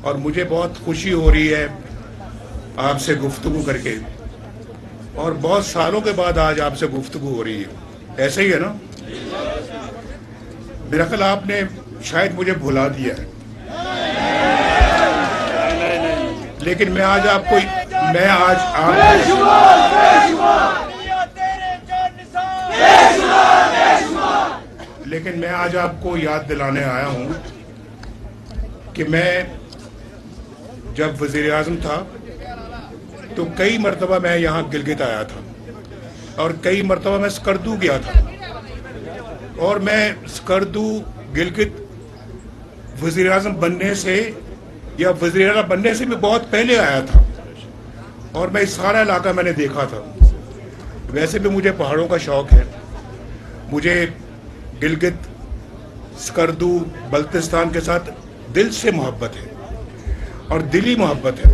और मुझे बहुत खुशी हो रही है आपसे गुफ्तगू करके, और बहुत सालों के बाद आज आपसे गुफ्तगू हो रही है। ऐसे ही है ना? मेरा ख्याल आपने शायद मुझे भुला दिया है, लेकिन मैं आज आपको लेकिन मैं आज आपको याद दिलाने आया हूं कि मैं जब वज़ीर आज़म था तो कई मरतबा मैं यहाँ गिलगित आया था, और कई मरतबा मैं स्कर्दू गया था, और मैं स्कर्दू गिलगित वज़ीर आज़म बनने से या वज़ीर आज़म बनने से भी बहुत पहले आया था, और मैं इस सारा इलाका मैंने देखा था। वैसे भी मुझे पहाड़ों का शौक़ है, मुझे गिलगित, स्कर्दू, बल्तिस्तान के साथ दिल से मोहब्बत है और दिली मोहब्बत है।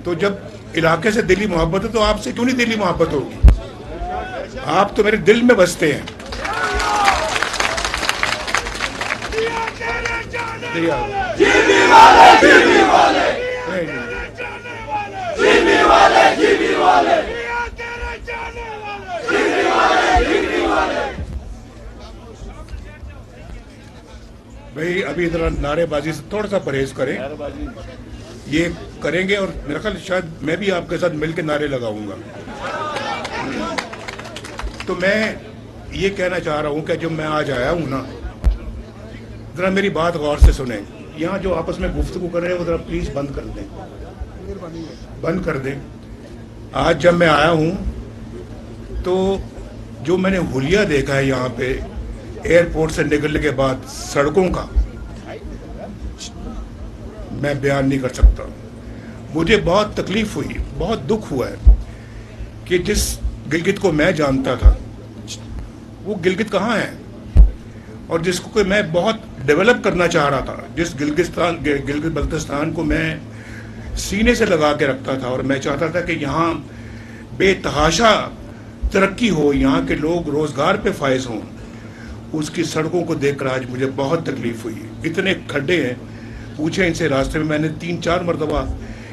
तो जब इलाके से दिली मोहब्बत है तो आपसे क्यों नहीं दिली मोहब्बत होगी? आप तो मेरे दिल में बसते हैं। भाई अभी जरा नारेबाजी से थोड़ा सा परहेज करें, ये करेंगे और मेरा ख्याल शायद मैं भी आपके साथ मिलकर नारे लगाऊंगा। तो मैं ये कहना चाह रहा हूं कि जब मैं आज आया हूं ना, जरा मेरी बात गौर से सुने। यहाँ जो आपस में गुफ्तगू कर रहे हैं वो जरा प्लीज बंद कर दें, बंद कर दें। आज जब मैं आया हूं तो जो मैंने हुलिया देखा है यहाँ पे एयरपोर्ट से निकलने के बाद सड़कों का, मैं बयान नहीं कर सकता। मुझे बहुत तकलीफ हुई, बहुत दुख हुआ है कि जिस गिलगित को मैं जानता था वो गिलगित कहाँ है, और जिसको कि मैं बहुत डेवलप करना चाह रहा था, जिस गिलगित बल्तिस्तान को मैं सीने से लगा के रखता था, और मैं चाहता था कि यहाँ बेतहाशा तरक्की हो, यहाँ के लोग रोजगार पे फायज हों, उसकी सड़कों को देखकर आज मुझे बहुत तकलीफ हुई। इतने खड्डे हैं, पूछे इनसे रास्ते में, मैंने 3-4 मरतबा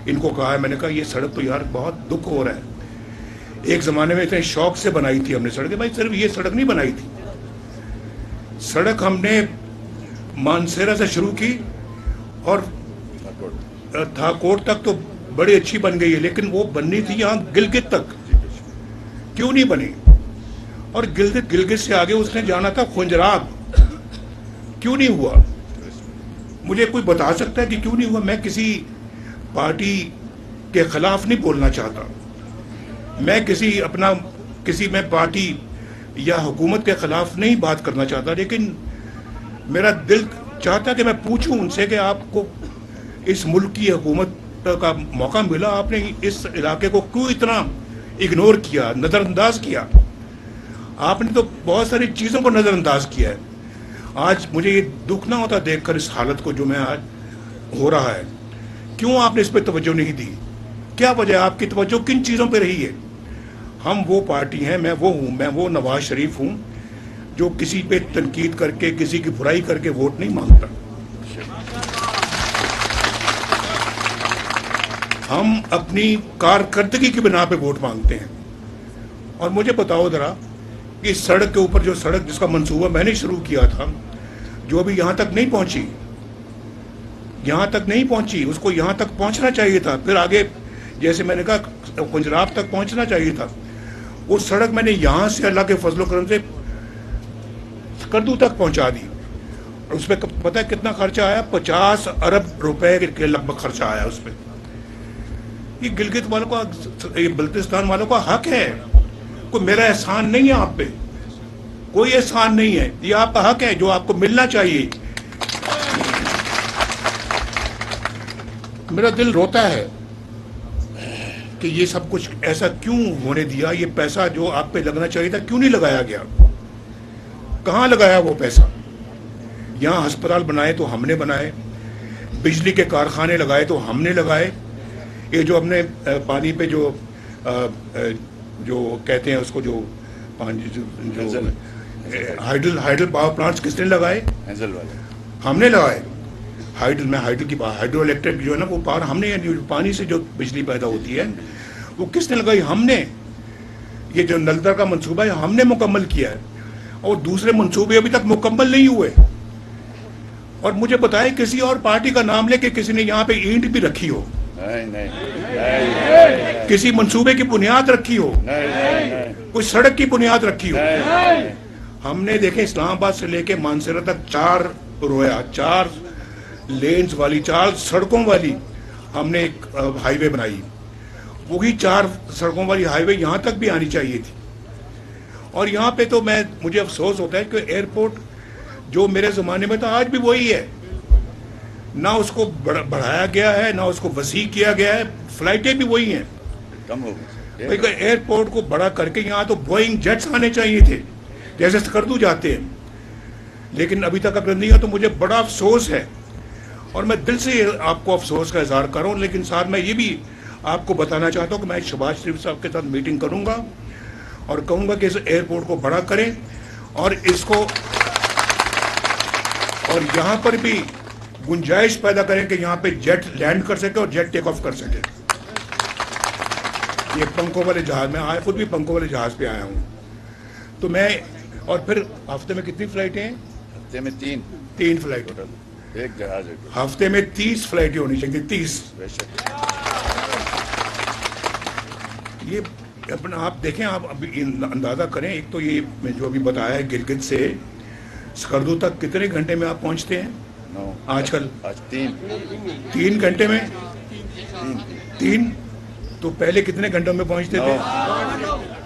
इनको कहा है, मैंने कहा ये सड़क तो यार बहुत दुख हो रहा है। एक ज़माने में इतने शौक से बनाई थी हमने सड़कें, भाई सिर्फ ये सड़क नहीं बनाई थी, सड़क हमने मानसेरा से शुरू की और थाकोट तक तो बड़ी अच्छी बन गई है, लेकिन वो बननी थी यहाँ गिलगित तक, क्यों नहीं बनी? और गिलगित से आगे उसने जाना था खुंजराब, क्यों नहीं हुआ? मुझे कोई बता सकता है कि क्यों नहीं हुआ? मैं किसी पार्टी के खिलाफ नहीं बोलना चाहता, मैं पार्टी या हुकूमत के खिलाफ नहीं बात करना चाहता, लेकिन मेरा दिल चाहता कि मैं पूछूं उनसे कि आपको इस मुल्क की हुकूमत का मौका मिला, आपने इस इलाके को क्यों इतना इग्नोर किया, नज़रअंदाज किया? आपने तो बहुत सारी चीज़ों को नज़रअंदाज किया है। आज मुझे ये दुख ना होता देखकर इस हालत को जो मैं आज हो रहा है, क्यों आपने इस पर तवज्जो नहीं दी? क्या वजह, आपकी तवज्जो किन चीज़ों पे रही है? हम वो पार्टी हैं, मैं वो नवाज शरीफ हूँ जो किसी पे तनकीद करके, किसी की बुराई करके वोट नहीं मांगता। हम अपनी कारकर्दगी की बिना पे वोट मांगते हैं। और मुझे बताओ जरा, इस सड़क के ऊपर जो सड़क जिसका मंसूबा मैंने शुरू किया था, जो अभी यहाँ तक नहीं पहुंची, उसको यहाँ तक पहुंचना चाहिए था, फिर आगे जैसे मैंने कहा खुंजराब तक पहुंचना चाहिए था। वो सड़क मैंने यहाँ से अल्लाह के फजल करम से स्कर्दू तक पहुंचा दी, और उसमें पता है कितना खर्चा आया? 50 अरब रुपए के लगभग खर्चा आया उसमें। ये गिलगित वालों का, ये बल्तिस्तान वालों का हक है, कोई मेरा एहसान नहीं है आप पे, कोई एहसान नहीं है, ये आपका हक है जो आपको मिलना चाहिए। मेरा दिल रोता है कि ये सब कुछ ऐसा क्यों होने दिया? ये पैसा जो आप पे लगना चाहिए था क्यों नहीं लगाया गया? कहाँ लगाया वो पैसा? यहाँ अस्पताल बनाए तो हमने बनाए, बिजली के कारखाने लगाए तो हमने लगाए, ये जो हमने पानी पे जो कहते हैं उसको, जो हाइडल पावर प्लांट्स किसने लगाए? हेंजल वाले हमने लगाए। हाइड्रो इलेक्ट्रिक जो है ना वो पावर हमने, पानी से जो बिजली पैदा होती है वो किसने लगाई? हमने। ये जो नलदा का मंसूबा है हमने मुकम्मल किया है, और दूसरे मंसूबे अभी तक मुकम्मल नहीं हुए। और मुझे बताए किसी और पार्टी का नाम लेके किसी ने यहाँ पे ईंट भी रखी हो, नहीं। किसी मंसूबे की बुनियाद रखी हो, नहीं। कोई सड़क की बुनियाद रखी हो, नहीं। हमने देखे इस्लामाबाद से लेके मानसरा तक 4 लेन्स वाली, 4 सड़कों वाली हमने एक हाईवे बनाई। वही 4 सड़कों वाली हाईवे यहाँ तक भी आनी चाहिए थी। और यहाँ पे तो मुझे अफसोस होता है कि एयरपोर्ट जो मेरे ज़माने में था आज भी वही है, ना उसको बढ़ाया गया है, ना उसको वसी किया गया है, फ्लाइटें भी वही हैं, कम हो गई। एयरपोर्ट को बड़ा करके यहाँ तो बोइंग जेट्स आने चाहिए थे जैसे स्कर्दू जाते हैं, लेकिन अभी तक अगर नहीं है तो मुझे बड़ा अफसोस है। और मैं दिल से आपको अफसोस का इजहार कर रहा हूँ, लेकिन साथ मैं ये भी आपको बताना चाहता हूँ कि मैं शहबाज शरीफ साहब के साथ मीटिंग करूँगा और कहूँगा कि इस एयरपोर्ट को बड़ा करें और इसको, और यहाँ पर भी गुंजाइश पैदा करें कि यहाँ पे जेट लैंड कर सके और जेट टेक ऑफ कर सके। ये पंखों वाले जहाज में आया, खुद भी पंखों वाले जहाज पे आया हूँ। तो मैं, और फिर हफ्ते में कितनी फ्लाइटें हैं? हफ्ते में 3 फ्लाइटें, एक जहाज। हफ्ते में 30 फ्लाइटें होनी चाहिए, 30। ये अपना आप देखें, आप अभी अंदाजा करें। एक तो ये मैं जो अभी बताया है गिलगित से स्कर्दू तक कितने घंटे में आप पहुंचते हैं? आजकल 3 घंटे में। 3 तो पहले कितने घंटों में पहुंचते थे?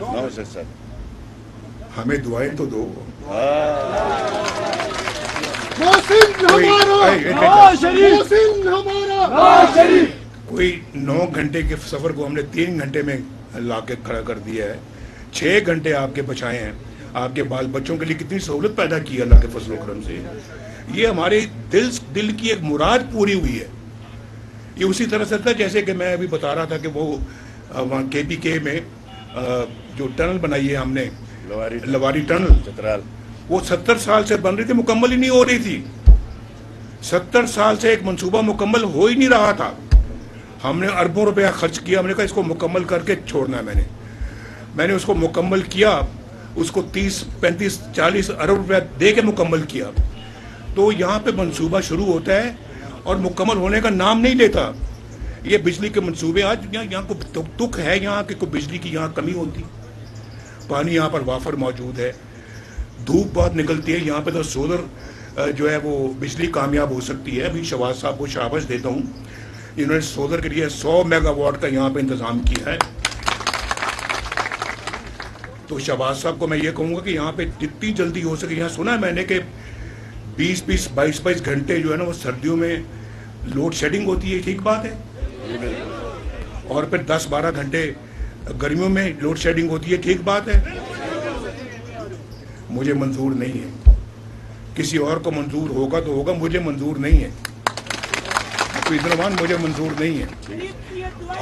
9 से 7। हमें दुआएं तो दो। कोई 9 घंटे के सफर को हमने 3 घंटे में लाके खड़ा कर दिया है। 6 घंटे आपके बचाए हैं, आपके बाल बच्चों के लिए कितनी सहूलत पैदा की है अल्लाह के फजल करम से। ये हमारे दिल की एक मुराद पूरी हुई है। ये उसी तरह से था जैसे कि मैं अभी बता रहा था कि वो वहाँ KPK में जो टनल बनाई है हमने, लवारी टनल, वो 70 साल से बन रही थी, मुकम्मल ही नहीं हो रही थी। 70 साल से एक मंसूबा मुकम्मल हो ही नहीं रहा था। हमने अरबों रुपया खर्च किया, हमने कहा इसको मुकम्मल करके छोड़ना है। मैंने उसको मुकम्मल किया, उसको 30, 35, 40 अरब रुपया दे के मुकम्मल किया। तो यहाँ पे मंसूबा शुरू होता है और मुकम्मल होने का नाम नहीं लेता। ये बिजली के मंसूबे आज यहाँ को दुख है, यहाँ की कोई बिजली की यहाँ कमी होती, पानी यहाँ पर वाफर मौजूद है, धूप बहुत निकलती है यहाँ पे, तो सोलर जो है वो बिजली कामयाब हो सकती है। अभी शहबाज साहब को शाबाश देता हूँ, इन्होंने सोलर के लिए 100 मेगावाट का यहाँ पे इंतजाम किया है। तो शहबाज साहब को मैं ये कहूँगा कि यहाँ पे जितनी जल्दी हो सके, यहाँ सुना है मैंने कि 20-20, 22-22 घंटे जो है ना वो सर्दियों में लोड शेडिंग होती है, ठीक बात है। और फिर 10-12 घंटे गर्मियों में लोड शेडिंग होती है, ठीक बात है। मुझे मंजूर नहीं है, किसी और को मंजूर होगा तो होगा, मुझे मंजूर नहीं है। मुझे मंजूर नहीं है।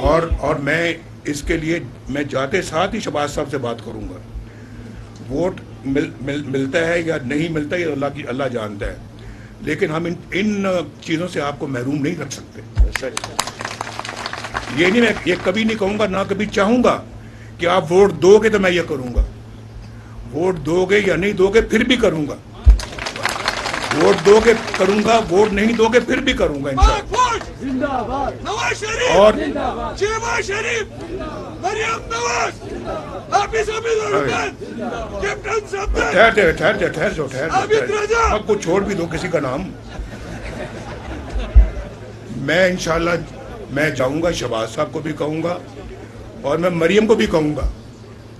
और मैं इसके लिए मैं जाते साथ ही शहबाज साहब से बात करूंगा। वोट मिलता है या नहीं मिलता है अल्लाह जानता है, लेकिन हम इन चीज़ों से आपको महरूम नहीं रख सकते। ये नहीं, मैं ये कभी नहीं कहूँगा, ना कभी चाहूँगा कि आप वोट दोगे तो मैं ये करूँगा। वोट दोगे या नहीं दोगे फिर भी करूँगा, वोट दोगे करूँगा, वोट नहीं दोगे फिर भी करूँगा इंशाअल्लाह। नवाज शरीफ और शहबाज शरीफ, मरियम नवाज, ठहर जाओ, आपको छोड़ भी दो किसी का नाम। मैं इंशाअल्लाह मैं जाऊंगा, शहबाज साहब को भी कहूंगा और मैं मरियम को भी कहूंगा,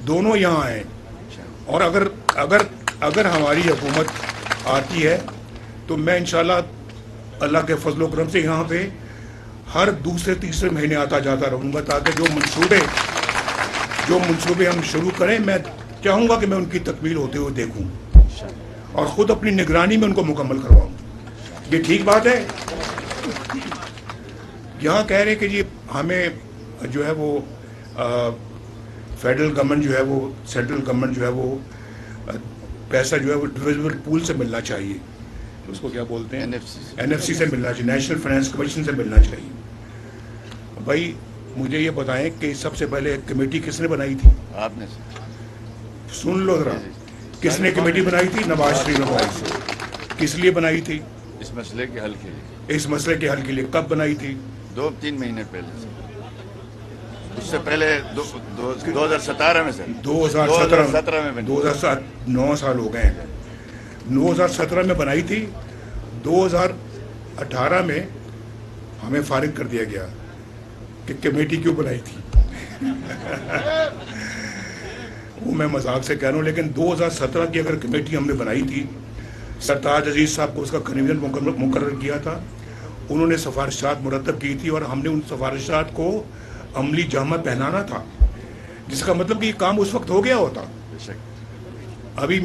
दोनों यहाँ आए। और अगर हमारी हुकूमत आती है तो मैं इंशाअल्लाह अल्लाह के फजल करम से यहाँ पे हर दूसरे तीसरे महीने आता जाता रहूँगा, ताकि जो मंसूबे हम शुरू करें, मैं चाहूँगा कि मैं उनकी तकमील होते हुए देखूँ और ख़ुद अपनी निगरानी में उनको मुकम्मल करवाऊँ। ये ठीक बात है। यहाँ कह रहे कि जी हमें जो है वो फेडरल गवर्नमेंट जो है वो, सेंट्रल गवर्नमेंट जो है वो पैसा जो है वो डिविजिबल पूल से मिलना चाहिए। उसको क्या बोलते हैं, NFC NFC से मिलना चाहिए, नेशनल फाइनेंस कमीशन से मिलना चाहिए। भाई मुझे ये बताएं कि सबसे पहले कमेटी किसने बनाई थी? आपने सुन लो जरा, किसने कमेटी बनाई थी? नवाज शरीफ बनाई थी। किस लिए बनाई थी? इस मसले के हल के लिए। इस मसले के हल के लिए। कब बनाई थी? 2-3 महीने पहले से। उससे पहले 2017 में सर। 2017 में बनी। 2007 9 साल हो गए हैं। 2017 में बनाई थी, 2018 में हमें फारिग कर दिया गया कि कमेटी क्यों बनाई थी। वो मैं मजाक से कह रहा हूँ, लेकिन 2017 की अगर कमेटी हमने बनाई थी, सरताज अजीज साहब को उसका कन्वीनर मुकर्रर किया था, उन्होंने सिफारिशात मुरतब की थी और हमने उन सिफारिशात को अमली जामा पहनाना था, जिसका मतलब कि ये काम उस वक्त हो गया होता। बेशक। अभी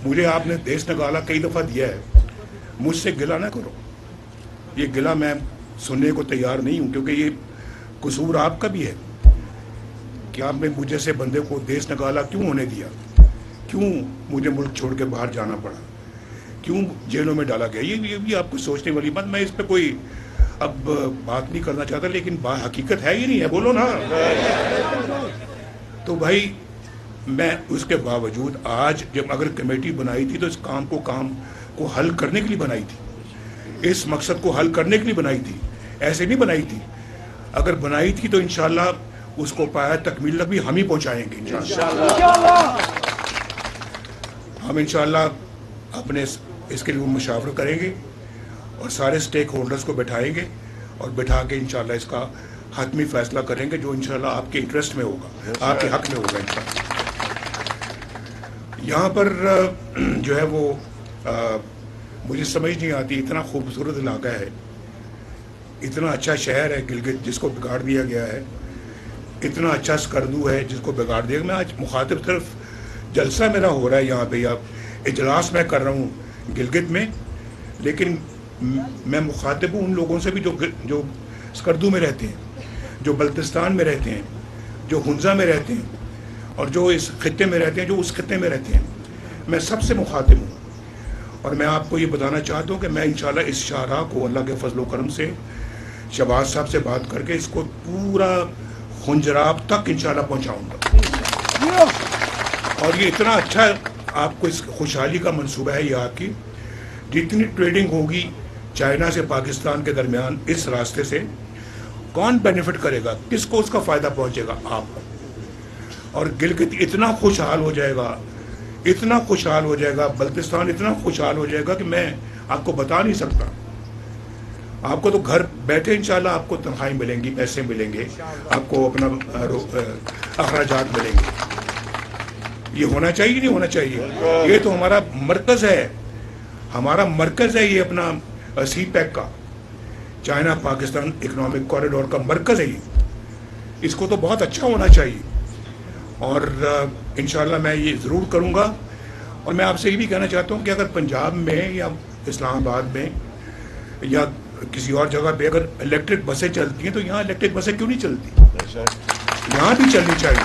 मुझे आपने देश निकाला कई दफ़ा दिया है, मुझसे गिला ना करो। ये गिला मैं सुनने को तैयार नहीं हूँ, क्योंकि ये कसूर आपका भी है कि आपने मुझे से बंदे को देश निकाला क्यों होने दिया, क्यों मुझे मुल्क छोड़ के बाहर जाना पड़ा, क्यों जेलों में डाला गया। ये भी आपको सोचने वाली बात। मैं इस पर कोई अब बात नहीं करना चाहता, लेकिन हकीकत है ही नहीं है, बोलो ना। तो भाई मैं उसके बावजूद आज जब अगर कमेटी बनाई थी तो इस काम को हल करने के लिए बनाई थी, इस मकसद को हल करने के लिए बनाई थी, ऐसे नहीं बनाई थी। अगर बनाई थी तो इंशाल्लाह उसको पाया तकमील तक भी हम ही पहुंचाएंगे इंशाल्लाह। हम इंशाल्लाह अपने इसके लिए मुशावरा करेंगे और सारे स्टेक होल्डर्स को बैठाएंगे और बैठा के इंशाल्लाह इसका हतमी फैसला करेंगे, जो इंशाल्लाह आपके इंटरेस्ट में होगा, आपके हक में होगा इंशाल्लाह। यहाँ पर जो है वो मुझे समझ नहीं आती, इतना खूबसूरत इलाका है, इतना अच्छा शहर है गिलगित जिसको बिगाड़ दिया गया है, इतना अच्छा स्कर्दू है जिसको बिगाड़ दिया। मैं आज मुखातिब सिर्फ जलसा मेरा हो रहा है यहाँ पे, या इजलास मैं कर रहा हूँ गिलगित में, लेकिन मैं मुखातिब हूँ उन लोगों से भी जो स्कर्दू में रहते हैं, जो बल्तिस्तान में रहते हैं, जो हुंजा में रहते हैं और जो इस खित्ते में रहते हैं, जो उस खित्ते में रहते हैं। मैं सबसे मुखातिब हूँ और मैं आपको ये बताना चाहता हूँ कि मैं इंशाल्लाह इस शाहराह को अल्लाह के फजल करम से शहबाज साहब से बात करके इसको पूरा खुंजराब तक इंशाल्लाह पहुँचाऊँगा। और ये इतना अच्छा आपको इस खुशहाली का मंसूबा है, ये आपकी जितनी ट्रेडिंग होगी चाइना से पाकिस्तान के दरमियान इस रास्ते से, कौन बेनिफिट करेगा, किसको उसका फ़ायदा पहुँचेगा? आपको। और गिलगित इतना खुशहाल हो जाएगा, इतना खुशहाल हो जाएगा, बल्तिस्तान इतना खुशहाल हो जाएगा कि मैं आपको बता नहीं सकता। आपको तो घर बैठे इंशाल्लाह आपको तनख्वाही मिलेंगी, पैसे मिलेंगे, आपको अपना अखराजात मिलेंगे। ये होना चाहिए नहीं होना चाहिए? ये तो हमारा मरकज़ है, हमारा मरकज़ है ये अपना CPEC का, चाइना पाकिस्तान इकोनॉमिक कॉरिडोर का मरकज़ है ये। इसको तो बहुत अच्छा होना चाहिए और इंशाल्लाह मैं ये ज़रूर करूँगा। और मैं आपसे ये भी कहना चाहता हूँ कि अगर पंजाब में या इस्लामाबाद में या किसी और जगह पे अगर इलेक्ट्रिक बसें चलती हैं तो यहाँ इलेक्ट्रिक बसें क्यों नहीं चलती? यहाँ भी चलनी चाहिए।